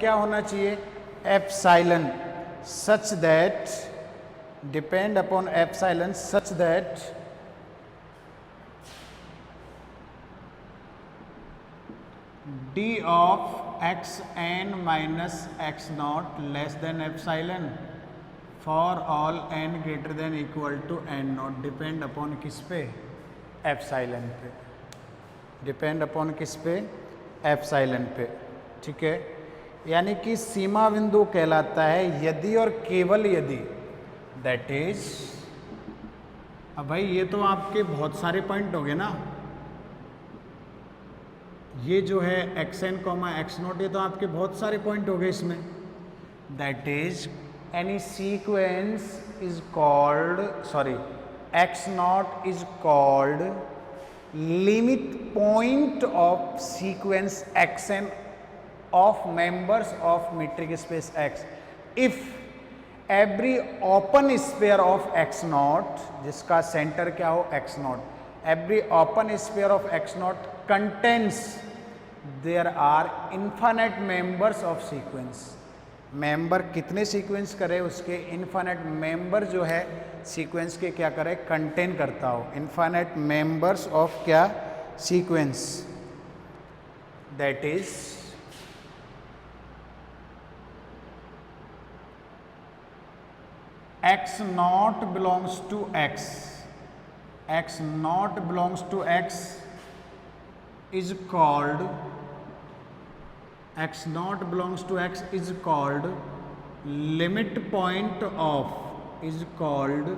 क्या होना चाहिए, epsilon such that, depend upon epsilon such that d of x n minus x naught less than epsilon for all n greater than equal to n naught, depend upon किस पे, epsilon पे, depend upon किस पे, epsilon पे। ठीक है, यानी कि सीमा बिंदु कहलाता है यदि और केवल यदि, दैट इज, अब भाई ये तो आपके बहुत सारे पॉइंट हो गए ना, ये जो है X N comma X naught, ये तो आपके बहुत सारे पॉइंट हो गए इसमें। That is any sequence is called, sorry, X naught is called limit point of sequence X N of members of metric space X if every open sphere of X naught, जिसका centre क्या हो X naught, every open sphere of X naught contains there are infinite members of sequence, member कितने sequence करे उसके infinite member जो है sequence के क्या करे, कंटेन करता हो, इन्फाइनाइट मेंबर्स ऑफ क्या, sequence. That is x naught belongs to x, x naught belongs to x is called, x naught belongs to x is called limit point of, is called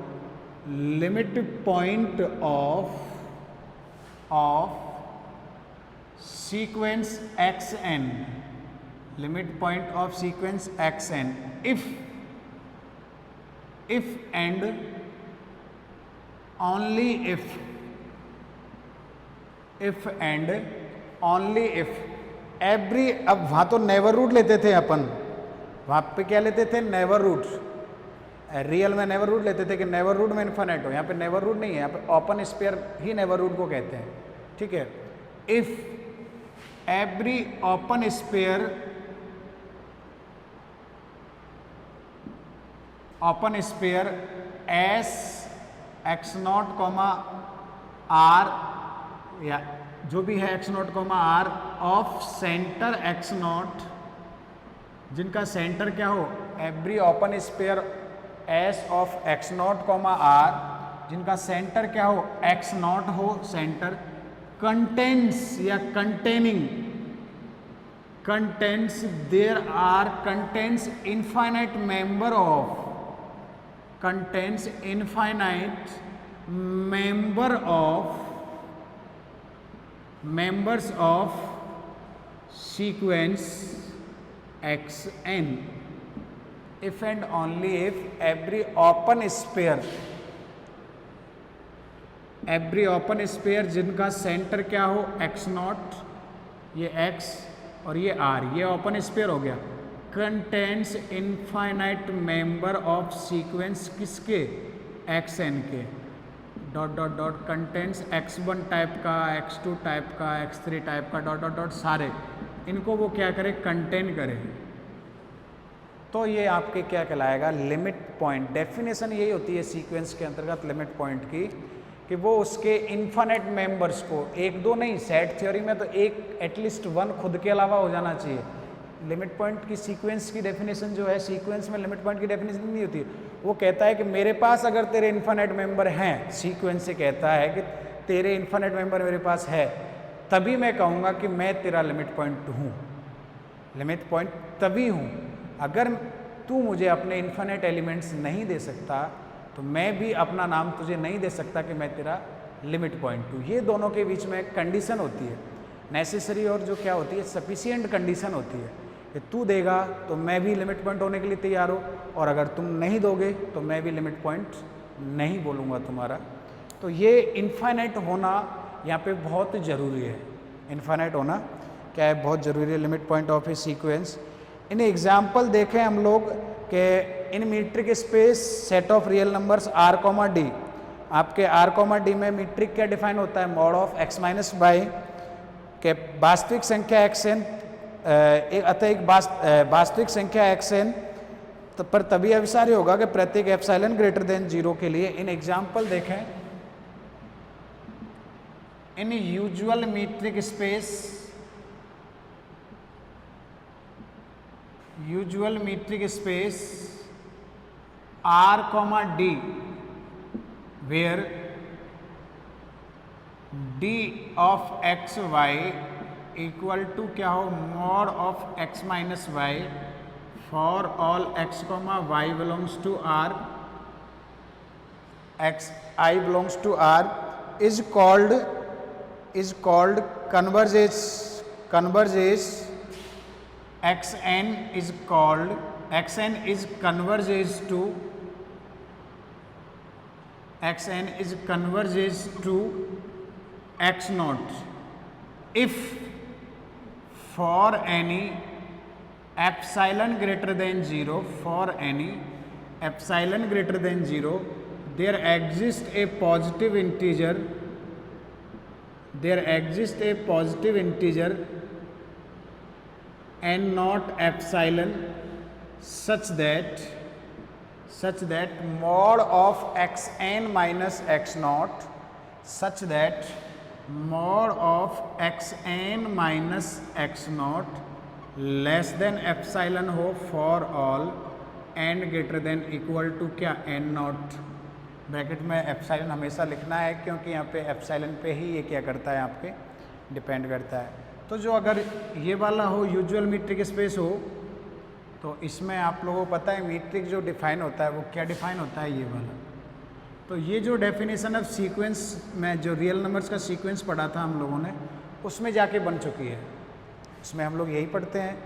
limit point of sequence xn, limit point of sequence xn if and only if and only if every, अब वहाँ तो never root लेते थे अपन, वहाँ पे क्या लेते थे, नेवर रूट, रियल में नेवर रूट लेते थे कि नेवर रूट में इन्फिनिट हो, यहाँ पे नेवर रूट नहीं है, यहाँ पे ओपन स्पेयर ही नेवर रूट को कहते हैं। ठीक है, if every open sphere, open sphere S X naught comma R, या जो भी है X naught comma R of centre X naught, जिनका सेंटर क्या हो, every open sphere S of x naught comma R, जिनका सेंटर क्या हो, एक्स नॉट हो सेंटर, कंटेंस या containing, contains, there are contains infinite member of, contains infinite member of, members of sequence xn if and only if every open sphere, every open sphere जिनका centre क्या हो x naught, ये x और ये r, ये open spare हो गया, contains infinite member of sequence किसके, एक्स एन के, dot dot dot, contains x1 type का, x2 टाइप का, x3 टाइप का, डॉट डॉट डॉट, सारे इनको वो क्या करे, कंटेन करे। तो ये आपके क्या कहलाएगा, लिमिट पॉइंट। डेफिनेशन यही होती है सीक्वेंस के अंतर्गत लिमिट पॉइंट की, कि वो उसके इनफाइनाइट मेंबर्स को, एक दो नहीं, सेट थ्योरी में तो एक एटलीस्ट वन खुद के अलावा हो जाना चाहिए। लिमिट पॉइंट की सीक्वेंस की डेफिनेशन जो है, सीक्वेंस में लिमिट पॉइंट की डेफिनेशन नहीं होती, वो कहता है कि मेरे पास अगर तेरे इन्फिनिट मेंबर हैं, सीक्वेंस से कहता है कि तेरे इन्फिनिट मेंबर मेरे पास है, तभी मैं कहूँगा कि मैं तेरा लिमिट पॉइंट हूँ। लिमिट पॉइंट तभी हूँ, अगर तू मुझे अपने इन्फिनिट एलिमेंट्स नहीं दे सकता तो मैं भी अपना नाम तुझे नहीं दे सकता कि मैं तेरा लिमिट पॉइंट हूँ। ये दोनों के बीच में कंडीशन होती है, नेसेसरी और जो क्या होती है, सफिशिएंट कंडीशन होती है, कि तू देगा तो मैं भी लिमिट पॉइंट होने के लिए तैयार हो, और अगर तुम नहीं दोगे तो मैं भी लिमिट पॉइंट नहीं बोलूँगा तुम्हारा। तो ये इनफाइनाइट होना यहाँ पे बहुत ज़रूरी है, इनफाइनाइट होना क्या है, बहुत ज़रूरी है, limit point of a sequence. इन एग्जाम्पल देखें हम लोग कि in metric space set of real numbers R comma D, आपके आर कॉमा डी में मीट्रिक क्या डिफाइन होता है, mod of X minus Y के वास्तविक संख्या एक्स एन अतः एक वास्तविक संख्या xn पर तभी अभिसारी होगा कि प्रत्येक एप्सिलॉन ग्रेटर देन 0 के लिए। इन एग्जाम्पल देखें, in usual metric space R, D, where D of x y equal to क्या हो, mod of x minus Y for all x, y belongs to R, x I belongs to R is called converges xn is converges to x naught if for any epsilon greater than 0 there exists a positive integer n naught epsilon such that mod of xn minus x naught less than epsilon हो for all n greater than equal to क्या, n naught. Bracket में epsilon हमेशा लिखना है क्योंकि यहाँ पे epsilon पे ही ये क्या करता है, आपके डिपेंड करता है। तो जो अगर ये वाला हो, यूजुअल मीट्रिक स्पेस हो, तो इसमें आप लोगों को पता है मीट्रिक जो डिफाइन होता है वो क्या डिफाइन होता है, ये वाला। तो ये जो डेफिनेशन ऑफ सीक्वेंस में जो रियल नंबर्स का सीक्वेंस पढ़ा था हम लोगों ने, उसमें जाके बन चुकी है। उसमें हम लोग यही पढ़ते हैं,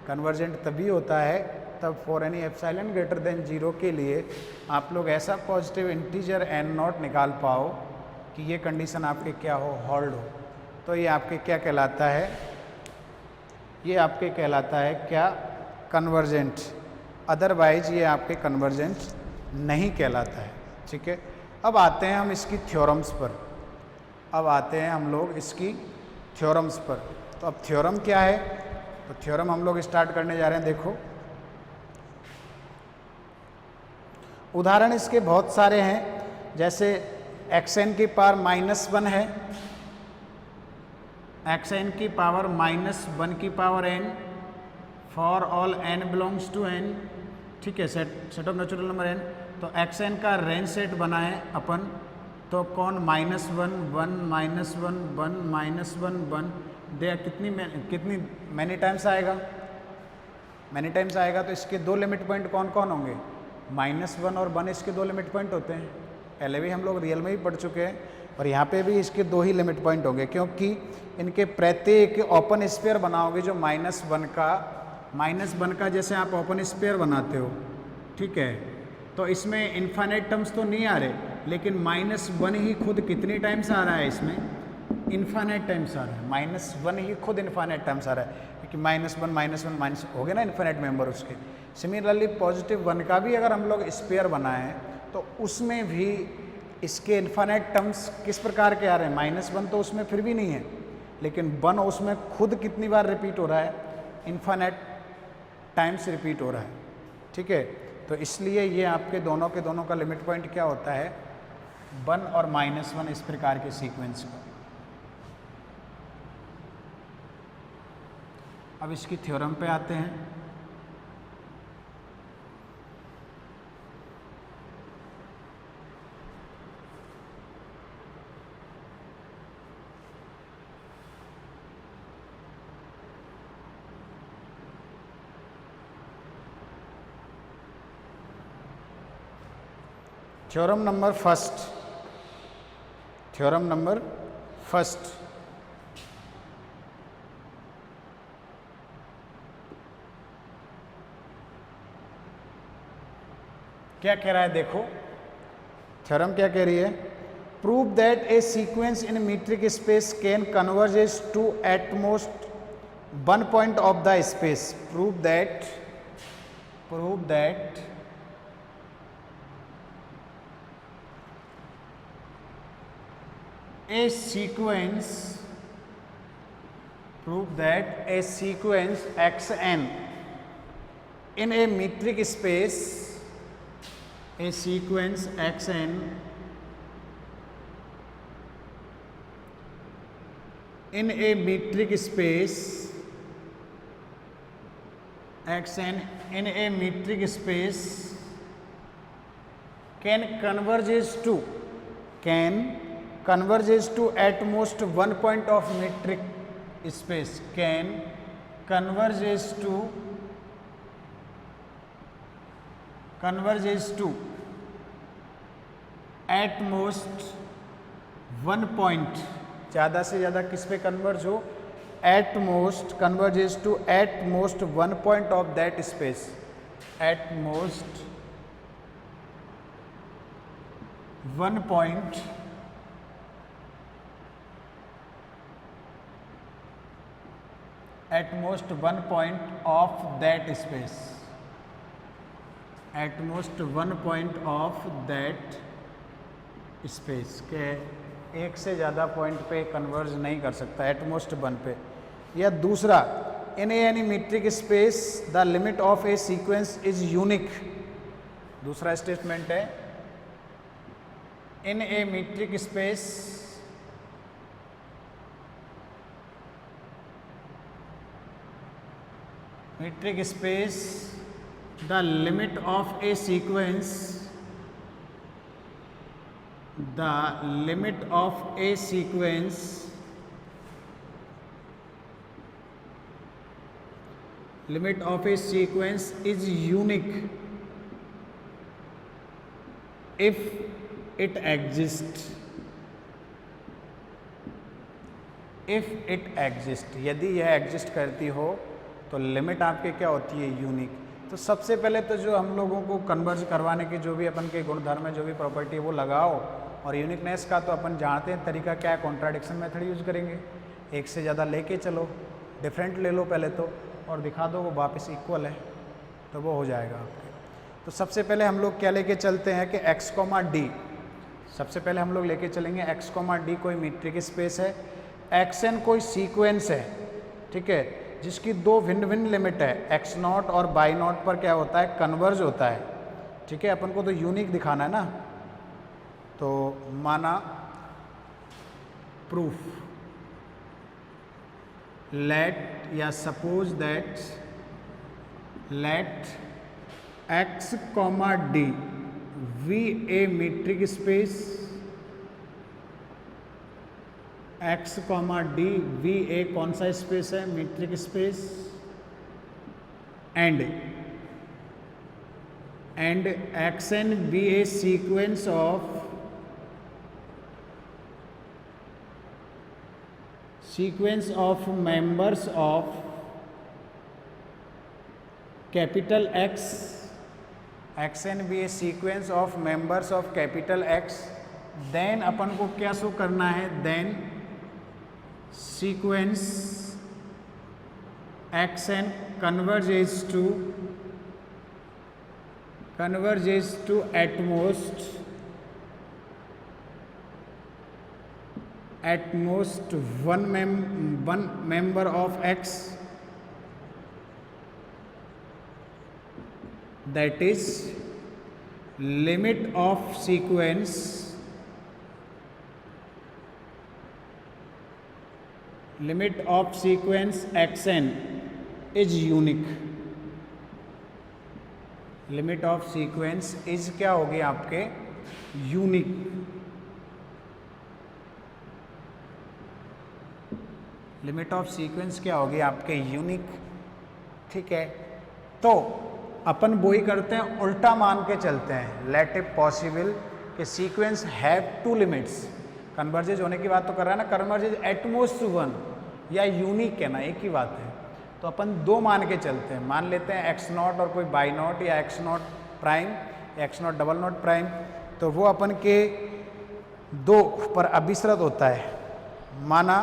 कन्वर्जेंट तभी होता है तब for any epsilon greater than 0 के लिए आप लोग ऐसा पॉजिटिव इंटीजर n नॉट निकाल पाओ कि ये कंडीशन आपके क्या हो, होल्ड हो। तो ये आपके क्या कहलाता है, ये आपके कहलाता है क्या, कन्वर्जेंट। अदरवाइज ये आपके कन्वर्जेंट नहीं कहलाता है। ठीक है, अब आते हैं हम इसकी थ्योरम्स पर। तो अब थ्योरम क्या है, तो थ्योरम हम लोग स्टार्ट करने जा रहे हैं। देखो, उदाहरण इसके बहुत सारे हैं, जैसे xn की पावर -1 है, xn की पावर -1 की power n for all n belongs to n। ठीक है, set of natural number n। तो xn का रेंज सेट बनाए अपन, तो कौन, -1 1 -1 1 -1 दे कितनी मैनी टाइम्स आएगा। तो इसके दो लिमिट पॉइंट कौन कौन होंगे, -1 और 1 इसके दो लिमिट पॉइंट होते हैं। पहले भी हम लोग रियल में ही पढ़ चुके हैं, और यहाँ पे भी इसके दो ही लिमिट पॉइंट होंगे, क्योंकि इनके प्रत्येक ओपन स्पेयर बनाओगे जो -1 का जैसे आप ओपन स्पेयर बनाते हो, ठीक है, तो इसमें इन्फाइनाइट टर्म्स तो नहीं आ रहे, लेकिन -1 ही खुद कितनी टाइम्स आ रहा है, इसमें इन्फाइनाइट टाइम्स आ रहा है। -1 ही खुद इन्फाइनाइट टाइम्स आ रहा है, क्योंकि -1 हो गया ना इन्फाइनाइट मेंबर उसके। सिमिलरली +1 का भी अगर हम लोग स्पेयर बनाएं तो उसमें भी इसके इन्फाइनाइट टर्म्स किस प्रकार के आ रहे हैं, -1 तो उसमें फिर भी नहीं है, लेकिन 1 उसमें खुद कितनी बार रिपीट हो रहा है, इन्फाइनाइट टाइम्स रिपीट हो रहा है। ठीक है, तो इसलिए ये आपके दोनों के दोनों का लिमिट पॉइंट क्या होता है, 1 और -1 इस प्रकार के सीक्वेंस का। अब इसकी थ्योरम पे आते हैं। थ्योरम नंबर फर्स्ट, क्या कह रहा है, देखो थ्योरम क्या कह रही है, prove that a sequence in metric space can converges to at most 1 point of the space. Prove that a sequence prove that a sequence xn in a metric space, a sequence xn in a metric space, xn in a metric space can converges to at most one point of metric space, can converges to at most one point, ज़्यादा से ज़्यादा किस पे converge हो, at most converges to at most one point of that space, at most one point at most one point of that space, at most one point of that space के एक से ज़्यादा पॉइंट पे converge नहीं कर सकता, eight most one पे। या दूसरा, in any metric space the limit of a sequence is unique, दूसरा स्टेटमेंट है, in a metric space the limit of a sequence, the limit of a sequence is unique if it exists, यदि यह exist करती हो तो limit आपके क्या होती है, यूनिक। तो सबसे पहले तो जो हम लोगों को कन्वर्ज करवाने की जो भी अपन के गुणधर्म है, जो भी प्रॉपर्टी है वो लगाओ, और यूनिकनेस का तो अपन जानते हैं तरीका क्या है, कॉन्ट्राडिक्शन मेथड यूज करेंगे, एक से ज़्यादा लेके चलो, डिफरेंट ले लो पहले तो, और दिखा दो वो वापस इक्वल है, तो वो हो जाएगा आपके। तो सबसे पहले हम लोग क्या लेके चलते हैं कि x, d, सबसे पहले हम लोग लेके चलेंगे x, d कोई मीट्रिक स्पेस है, xn कोई सीक्वेंस है, ठीक है, जिसकी दो भिन्न भिन्न लिमिट है, x0 और y0 पर क्या होता है, कन्वर्ज होता है, ठीक है, अपन को तो यूनिक दिखाना है ना। तो माना प्रूफ, लेट या suppose that let x, d v a metric space, x, d v a कौन सा स्पेस है, metric space, and xn be a sequence of members of capital X, xn be a sequence of members of capital X, then अपन को क्या show करना है, then sequence xn converges to at most one member of X, that is limit of sequence xn is unique, limit of sequence is क्या होगी आपके, unique. Limit of sequence क्या होगी आपके, यूनिक, ठीक है। तो अपन वो ही करते हैं, उल्टा मान के चलते हैं, लेट इट पॉसिबल कि sequence have to limits, converges होने की बात तो कर रहा है ना, कन्वर्जेज एट मोस्ट वन या यूनिक है ना, एक ही बात है। तो अपन दो मान के चलते हैं, मान लेते हैं x0 और कोई y0 या x0 prime, x0 double not prime, तो वो अपन के दो पर अभिसृत होता है। माना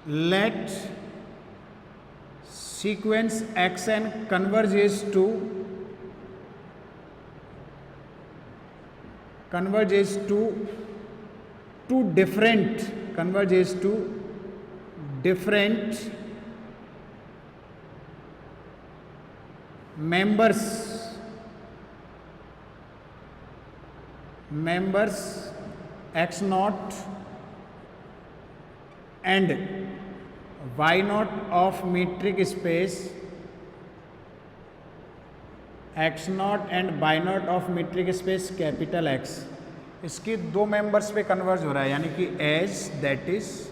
let sequence xn converges to two different different members x naught and y naught of metric space x naught and y naught of metric space capital X, इसकी दो मेंबर्स पे कन्वर्ज हो रहा है, यानी कि as that is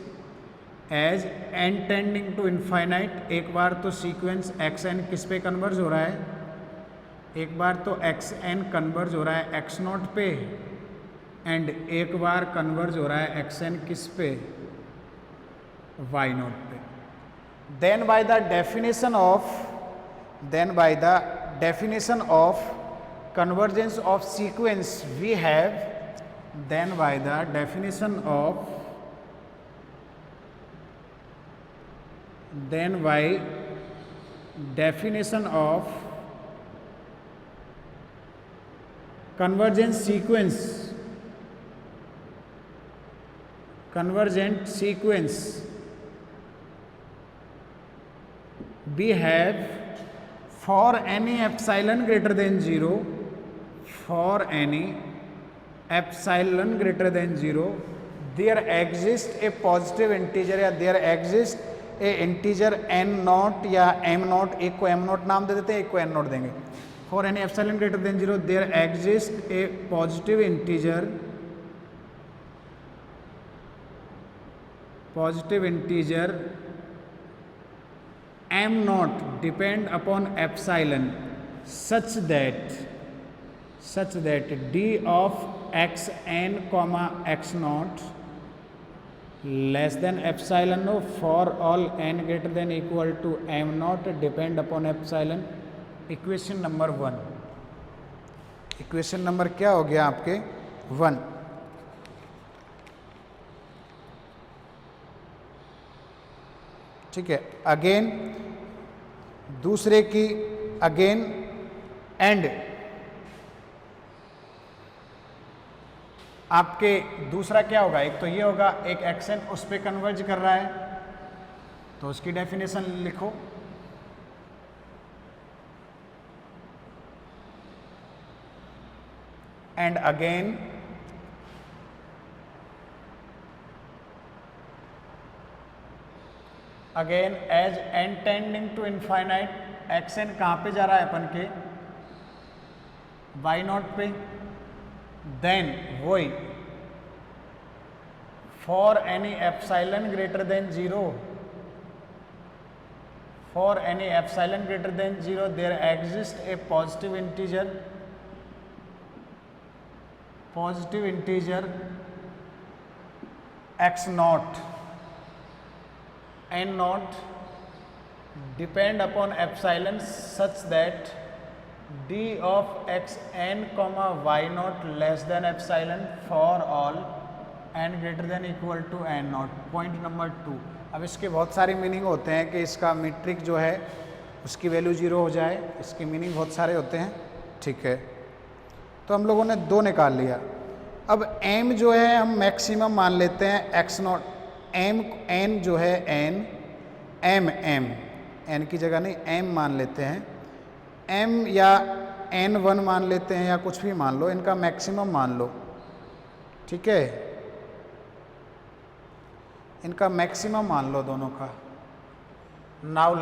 as n tending to infinite. एक बार तो सीक्वेंस एक्स एन किस पे कन्वर्ज हो रहा है, एक बार तो एक्स एन कन्वर्ज हो रहा है एक्स नॉट पे, एंड एक बार कन्वर्ज हो रहा है एक्स एन किस पे, वाई नॉट पे। Then by the definition of convergence of sequence we have, then by the definition of convergent sequence we have for any epsilon greater than 0, there exists a positive integer या there exists a integer n naught या m naught, एक को m naught नाम दे देते हैं, एक को n naught देंगे। For any epsilon greater than 0, there exists a positive integer m naught depend upon epsilon such that d of x n comma x naught less than epsilon no for all n greater than equal to m naught depend upon epsilon। Equation number 1, equation number क्या हो गया आपके 1। ठीक है, again दूसरे की again and आपके दूसरा क्या होगा, एक तो ये होगा, एक एक्शन उस पे कन्वर्ज कर रहा है तो उसकी डेफिनेशन लिखो। And again as n tending to infinite, x n कहाँ पे जा रहा है अपन के वाई नॉट पे, देन वही for any epsilon greater than 0, there exist a positive integer x naught n naught depend upon epsilon such that d of x n comma y naught less than epsilon for all n greater than equal to n naught। Point number 2, अब इसके बहुत सारे meaning होते हैं कि इसका metric जो है उसकी वैल्यू 0 हो जाए, इसके मीनिंग बहुत सारे होते हैं। ठीक है, तो हम लोगों ने 2 निकाल लिया। अब m जो है हम मैक्सिमम मान लेते हैं x नॉट, n जो है m की जगह नहीं m मान लेते हैं, m या n1 मान लेते हैं या कुछ भी मान लो, इनका मैक्सिमम मान लो। ठीक है, इनका मैक्सिमम मान लो दोनों का। Now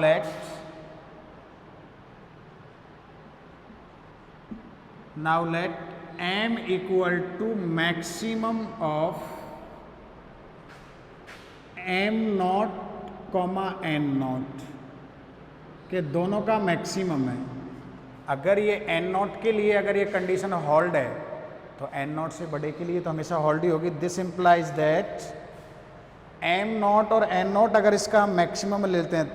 let m equal to maximum of m naught comma n naught के दोनों का मैक्सिमम है। अगर ये n नॉट के लिए अगर ये कंडीशन होल्ड है तो n नॉट से बड़े के लिए तो हमेशा होल्ड ही होगी। This implies that m naught और n नॉट अगर इसका मैक्सिमम लेते हैं,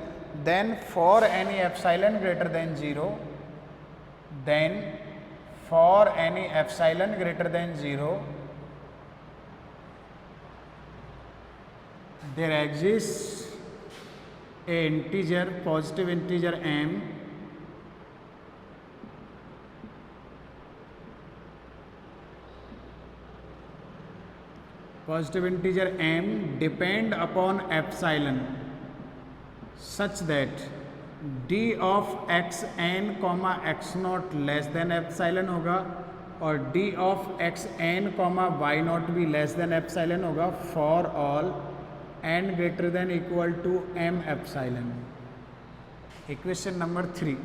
then for any epsilon greater than 0, there exists a integer, positive integer m depend upon epsilon such that D of X N comma x naught less than epsilon होगा और D of X N comma Y naught भी less than epsilon होगा for all N greater than equal to M epsilon. Equation number 3,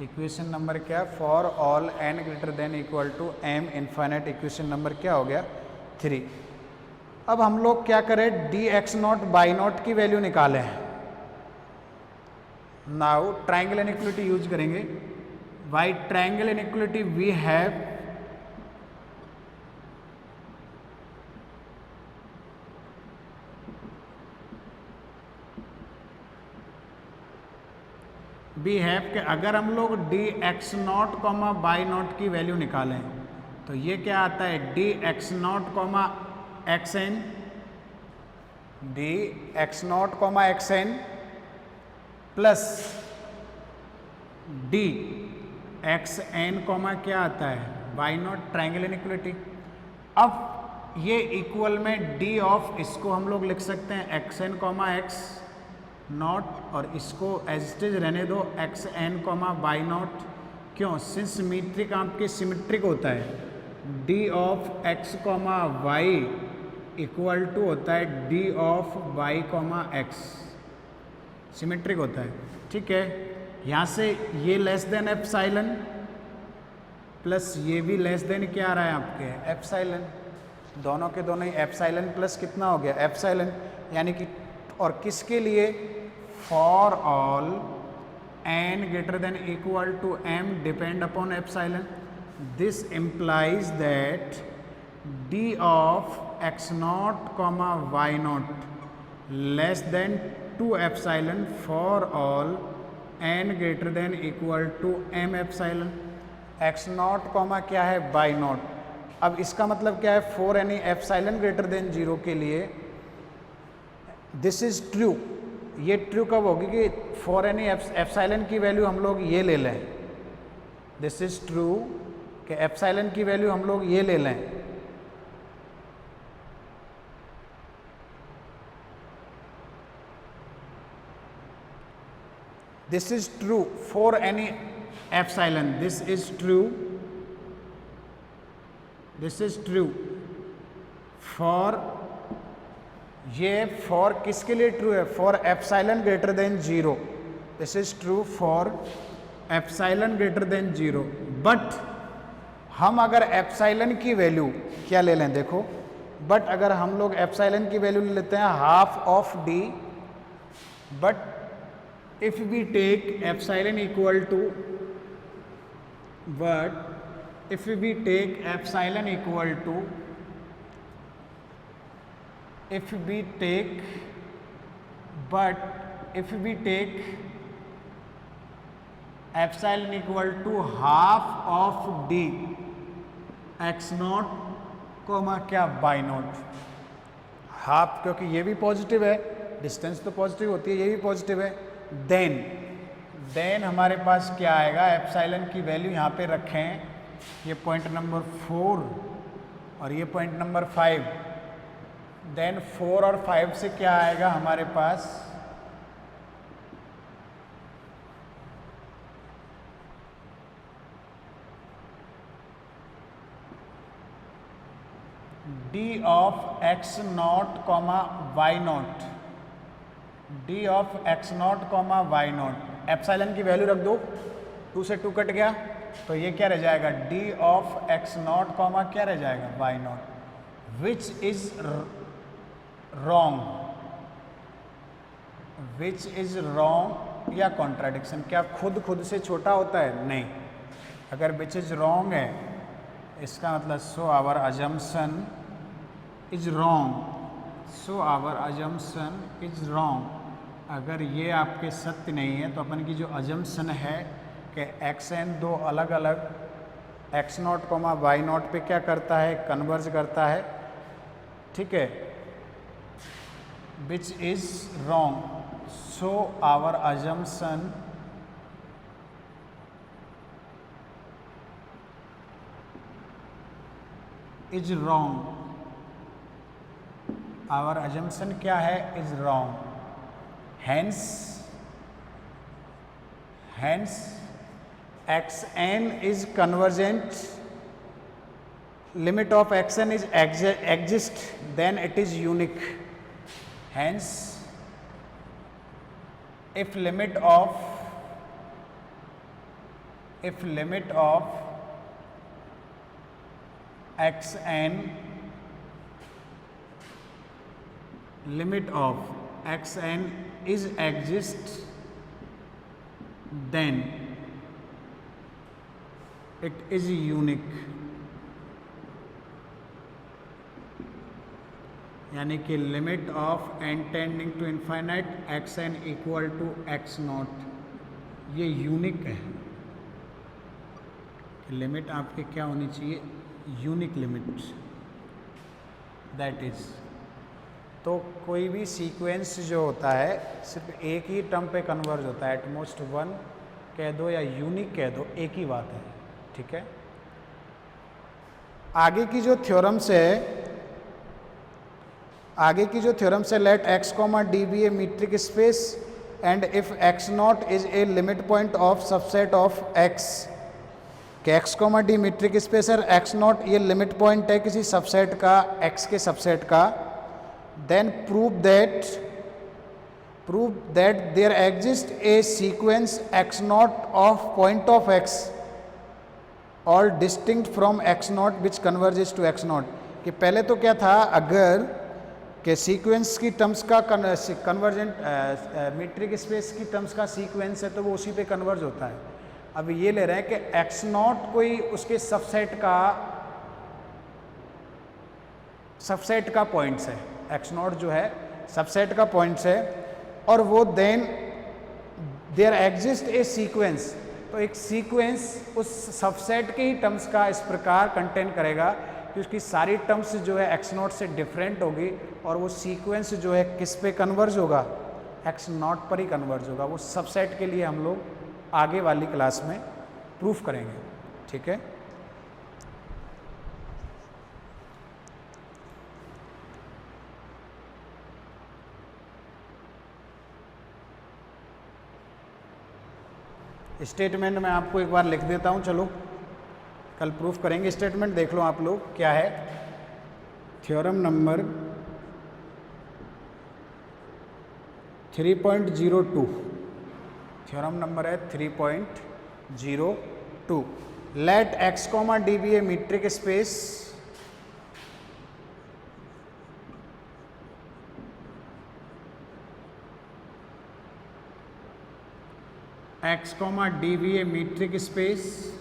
equation number क्या, for all N greater than equal to M infinite. Equation number क्या हो गया 3। अब हम लोग क्या करें, D x naught by naught की वैल्यू निकालें। नाउ ट्राइंगल इनइक्वालिटी यूज करेंगे। By triangle inequality we have कि अगर हम लोग d x naught comma y naught की वैल्यू निकालें तो ये क्या आता है, d x naught comma x n, d x naught comma x n plus d x N comma क्या आता है बाई नॉट, ट्राइंगल इनइक्वालिटी। अब ये इक्वल में डी ऑफ, इसको हम लोग लिख सकते हैं x N comma x naught और इसको एज इट इज रहने दो x N comma y naught. क्यों, सिंस मीट्रिक आपके सिमेट्रिक होता है। D of x comma y equal to होता है d of y comma x, symmetric होता है। ठीक है, यहाँ से ये लेस देन एप्साइलन प्लस ये भी लेस देन क्या आ रहा है आपके एप्साइलन, दोनों के दोनों ही एप्साइलन प्लस कितना हो गया एप्साइलन, यानी कि और किसके लिए, for all N greater than equal to m depend upon epsilon. This implies that D of x naught comma Y naught less than 2 epsilon for all N greater than equal to M epsilon. X naught comma क्या है y naught. अब इसका मतलब क्या है, for any epsilon greater than 0 के लिए this is true. ये ट्रू कब होगी कि फॉर एनी एप्साइलन की वैल्यू हम लोग ये ले लें, दिस इज ट्रू कि एप्साइलन की वैल्यू हम लोग ये ले लें। This is true for any epsilon, this is true, this is true for, ये फॉर किसके लिए ट्रू है, for epsilon greater than 0। This is true for epsilon greater than 0। But हम अगर एप्साइलन की वैल्यू क्या ले लें, देखो, बट अगर हम लोग एप्साइलन की वैल्यू ले लेते हैं half of d, but if we take epsilon equal to, but if we take epsilon equal to, if we take, but if we take epsilon equal to half of d x naught comma क्या y naught, half, क्योंकि ये भी positive है, distance तो positive होती है, ये भी पॉजिटिव है। देन हमारे पास क्या आएगा, एप्साइलन की वैल्यू यहाँ पे रखें, ये पॉइंट नंबर 4 और ये पॉइंट नंबर 5। देन 4 और 5 से क्या आएगा हमारे पास, D of x naught comma Y naught, D of x naught comma Y naught, epsilon की वैल्यू रख दो, 2 से 2 कट गया तो ये क्या रह जाएगा, d of x naught comma क्या रह जाएगा y naught, which is wrong, which is wrong या कॉन्ट्राडिक्शन। क्या खुद से छोटा होता है, नहीं। अगर विच इज रॉन्ग है इसका मतलब so our assumption is wrong, so our assumption is wrong. अगर ये आपके सत्य नहीं है तो अपन की जो अजम्पशन है कि एक्स एन दो अलग अलग x naught comma Y naught पे क्या करता है, कन्वर्ज करता है। ठीक है, which is wrong, so our assumption is wrong, our assumption क्या है, is wrong। hence xn is convergent, limit of xn is exist, then it is unique. Hence if limit of xn is exist, then it is unique. यानी कि limit of n tending to infinite xn equal to x naught, ये unique है। Limit आपके क्या होनी चाहिए? Unique limit, that is. तो कोई भी सीक्वेंस जो होता है सिर्फ एक ही टर्म पे कन्वर्ज होता है, एटमोस्ट वन कह दो या यूनिक कह दो, एक ही बात है, ठीक है। आगे की जो थ्योरम्स है, let x comma D be a metric space and if x naught is a limit point of subset of x, कि x comma d metric space है, x नॉट ये लिमिट पॉइंट है किसी सबसेट का, x के subset का, then prove that there exists a sequence x naught of point of x all distinct from x naught which converges to x naught। कि पहले तो क्या था, अगर के सीक्वेंस की टर्म्स का कन्वर्जेंट मीट्रिक स्पेस की टर्म्स का सीक्वेंस है तो वो उसी पे कन्वर्ज होता है। अब ये ले रहे हैं कि x नॉट कोई उसके सबसेट का पॉइंट्स है, x नॉट जो है सबसेट का पॉइंट्स है, और वो then there exist a sequence, तो एक सीक्वेंस उस सबसेट के ही टर्म्स का इस प्रकार कंटेन करेगा कि उसकी सारी टर्म्स जो है x नॉट से डिफरेंट होगी, और वो सीक्वेंस जो है किस पे कन्वर्ज होगा? x नॉट पर ही कन्वर्ज होगा। वो सबसेट के लिए हम लोग आगे वाली क्लास में प्रूफ करेंगे, ठीक है। स्टेटमेंट मैं आपको एक बार लिख देता हूं, चलो कल प्रूफ करेंगे। स्टेटमेंट देख लो आप लोग क्या है। थ्योरम नंबर 3.02, थ्योरम नंबर है 3.02। Let x comma D be a metric space x comma D be a metric space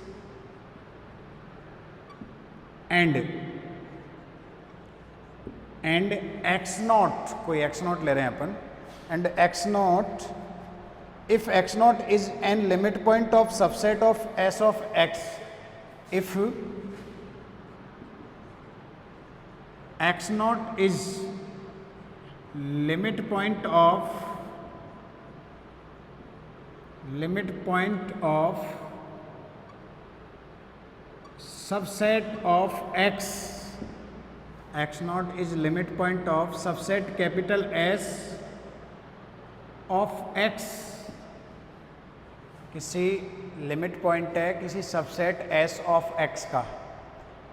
and x naught, कोई x नॉट ले रहे हैं अपन, एंड x नॉट if x naught is an limit point of subset of S of x, if x naught is limit point of subset of x, x naught is limit point of subset capital S of x, किसी limit point है किसी subset S of x का,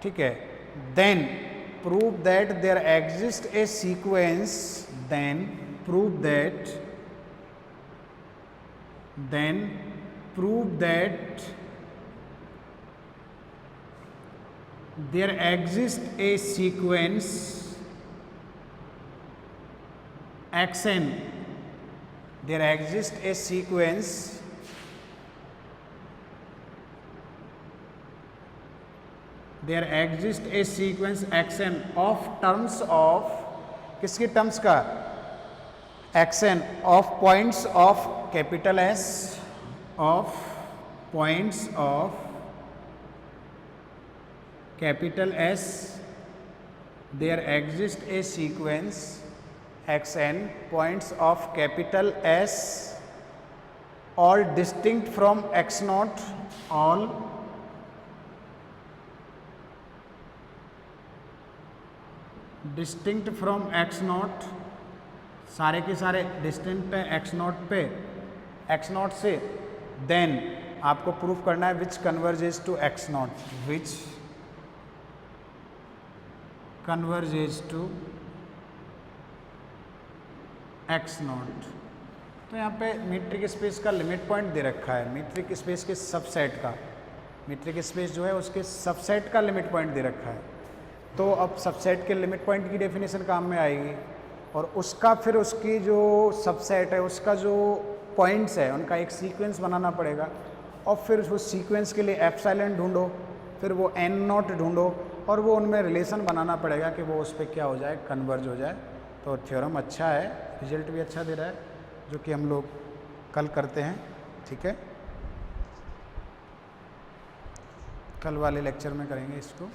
ठीक है। Then prove that there exist a sequence, then prove that there exist a sequence xn, there exists a sequence xn of terms of, किसकी terms का? xn of points of capital S, of points of capital S, there exists a sequence xn points of capital S all distinct from x naught, all distinct from x naught सारे के सारे distant है X naught पे, X naught से, then आपको proof करना है which converges to X naught, which converges to X naught. तो यहाँ पे मीट्रिक स्पेस का लिमिट पॉइंट दे रखा है, मीट्रिक स्पेस के सबसेट का, मीट्रिक स्पेस जो है उसके सबसेट का लिमिट पॉइंट दे रखा है। तो अब सबसेट के लिमिट पॉइंट की डेफिनेशन काम में आएगी, और उसका फिर उसकी जो सबसेट है उसका जो पॉइंट्स है उनका एक सीक्वेंस बनाना पड़ेगा, और फिर उस सीक्वेंस के लिए एप्सिलॉन ढूंढो, फिर वो एन नॉट ढूंढो, और वो उनमें रिलेशन बनाना पड़ेगा कि वो उस पर क्या हो जाए, कन्वर्ज हो जाए। तो थ्योरम अच्छा है, रिजल्ट भी अच्छा दे रहा है, जो कि हम लोग कल करते हैं, ठीक है, कल वाले लेक्चर में करेंगे इसको।